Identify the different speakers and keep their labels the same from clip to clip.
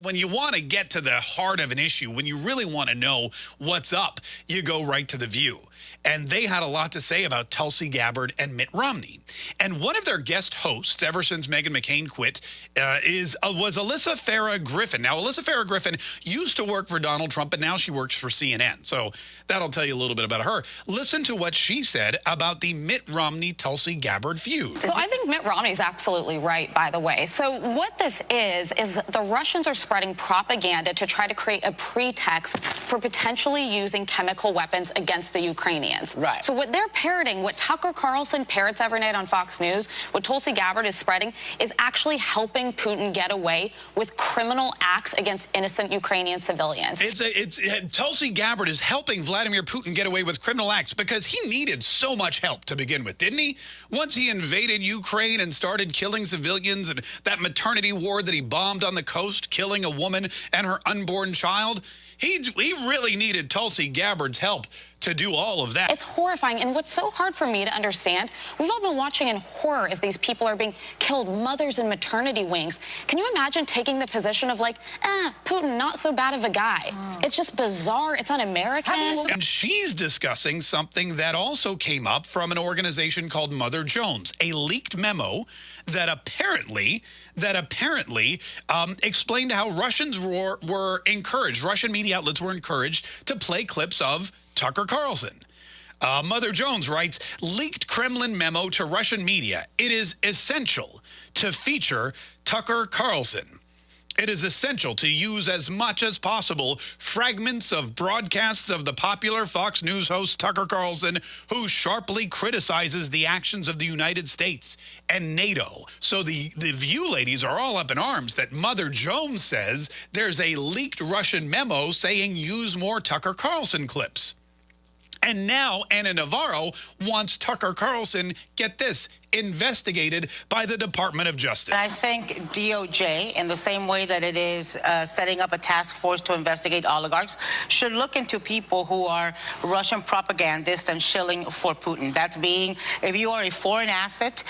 Speaker 1: When you want to get to the heart of an issue, when you really want to know what's up, you go right to The View. And they had a lot to say about Tulsi Gabbard and Mitt Romney. And one of their guest hosts, ever since Meghan McCain quit, was Alyssa Farah Griffin. Now, Alyssa Farah Griffin used to work for Donald Trump, but now she works for CNN. So that'll tell you a little bit about her. Listen to what she said about the Mitt Romney-Tulsi Gabbard feud.
Speaker 2: So I think Mitt Romney's absolutely right, by the way. So what this is the Russians are spreading propaganda to try to create a pretext for potentially using chemical weapons against the Ukrainians.
Speaker 3: Right.
Speaker 2: So what they're parroting, what Tucker Carlson parrots every night on Fox News, what Tulsi Gabbard is spreading, is actually helping Putin get away with criminal acts against innocent Ukrainian civilians.
Speaker 1: Tulsi Gabbard is helping Vladimir Putin get away with criminal acts because he needed so much help to begin with, didn't he? Once he invaded Ukraine and started killing civilians, and that maternity ward that he bombed on the coast, killing a woman and her unborn child, he really needed Tulsi Gabbard's help to do all of that.
Speaker 2: It's horrifying, and what's so hard for me to understand, we've all been watching in horror as these people are being killed, mothers in maternity wings. Can you imagine taking the position of like, Putin, not so bad of a guy? It's just bizarre, it's un-American.
Speaker 1: And she's discussing something that also came up from an organization called Mother Jones, a leaked memo that apparently explained how Russians were encouraged, Russian media outlets were encouraged to play clips of Tucker Carlson. Mother Jones writes, leaked Kremlin memo to Russian media. It is essential to feature Tucker Carlson. It is essential to use as much as possible fragments of broadcasts of the popular Fox News host Tucker Carlson, who sharply criticizes the actions of the United States and NATO. So the View ladies are all up in arms that Mother Jones says there's a leaked Russian memo saying use more Tucker Carlson clips. And now Ana Navarro wants Tucker Carlson, get this, investigated by the Department of Justice.
Speaker 4: I think DOJ, in the same way that it is setting up a task force to investigate oligarchs, should look into people who are Russian propagandists and shilling for Putin. That's being, if you are a foreign asset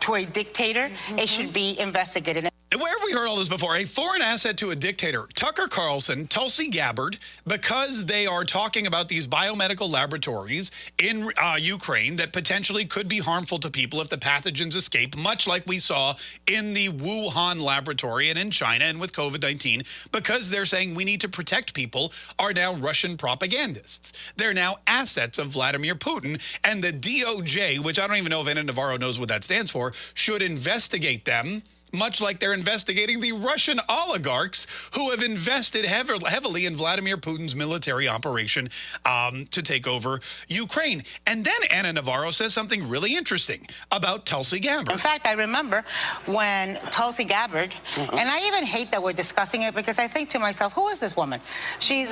Speaker 4: to a dictator, it should be investigated.
Speaker 1: Where have we heard all this before? A foreign asset to a dictator. Tucker Carlson, Tulsi Gabbard, because they are talking about these biomedical laboratories in Ukraine that potentially could be harmful to people if the pathogens escape, much like we saw in the Wuhan laboratory and in China and with COVID-19, because they're saying we need to protect people, are now Russian propagandists. They're now assets of Vladimir Putin, and the DOJ, which I don't even know if Ana Navarro knows what that stands for, should investigate them, much like they're investigating the Russian oligarchs who have invested heavily in Vladimir Putin's military operation to take over Ukraine. And then Ana Navarro says something really interesting about Tulsi Gabbard.
Speaker 4: In fact, I remember when Tulsi Gabbard, and I even hate that we're discussing it because I think to myself, who is this woman? She's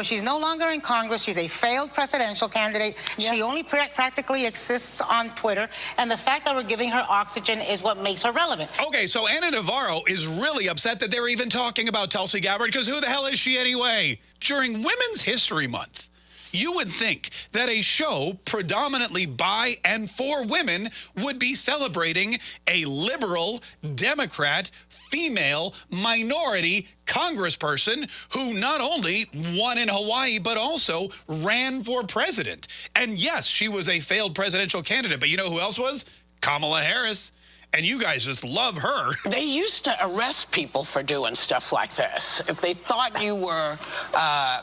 Speaker 4: she's no longer in Congress. She's a failed presidential candidate. Yeah. She only practically exists on Twitter. And the fact that we're giving her oxygen is what makes her relevant.
Speaker 1: Okay, so Ana Navarro is really upset that they're even talking about Tulsi Gabbard, because who the hell is she anyway? During Women's History Month, you would think that a show predominantly by and for women would be celebrating a liberal, Democrat, female, minority congressperson who not only won in Hawaii, but also ran for president. And yes, she was a failed presidential candidate, but you know who else was? Kamala Harris. And you guys just love her.
Speaker 3: They used to arrest people for doing stuff like this. If they thought you were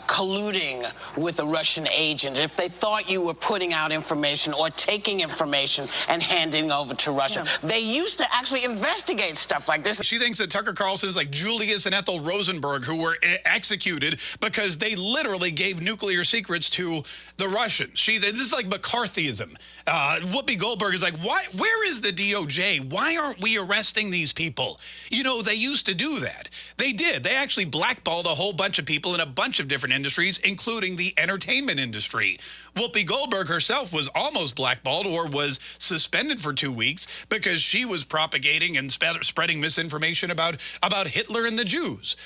Speaker 3: colluding with a Russian agent, if they thought you were putting out information or taking information and handing over to Russia, they used to actually investigate stuff like this.
Speaker 1: She thinks that Tucker Carlson is like Julius and Ethel Rosenberg, who were executed because they literally gave nuclear secrets to the Russians. This is like McCarthyism. Whoopi Goldberg is like, where is the DOJ? Why aren't we arresting these people? You know, they used to do that. They did. They actually blackballed a whole bunch of people in a bunch of different industries, including the entertainment industry. Whoopi Goldberg herself was almost blackballed or was suspended for 2 weeks because she was propagating and spreading misinformation about Hitler and the Jews.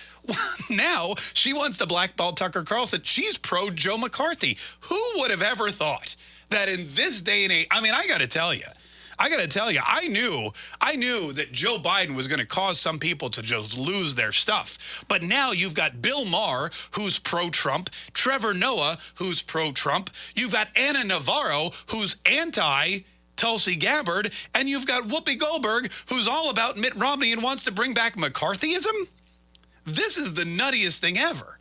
Speaker 1: Now she wants to blackball Tucker Carlson. She's pro-Joe McCarthy. Who would have ever thought that in this day and age, I mean, I got to tell you, I got to tell you, I knew that Joe Biden was going to cause some people to just lose their stuff. But now you've got Bill Maher, who's pro-Trump, Trevor Noah, who's pro-Trump. You've got Anna Navarro, who's anti-Tulsi Gabbard. And you've got Whoopi Goldberg, who's all about Mitt Romney and wants to bring back McCarthyism. This is the nuttiest thing ever.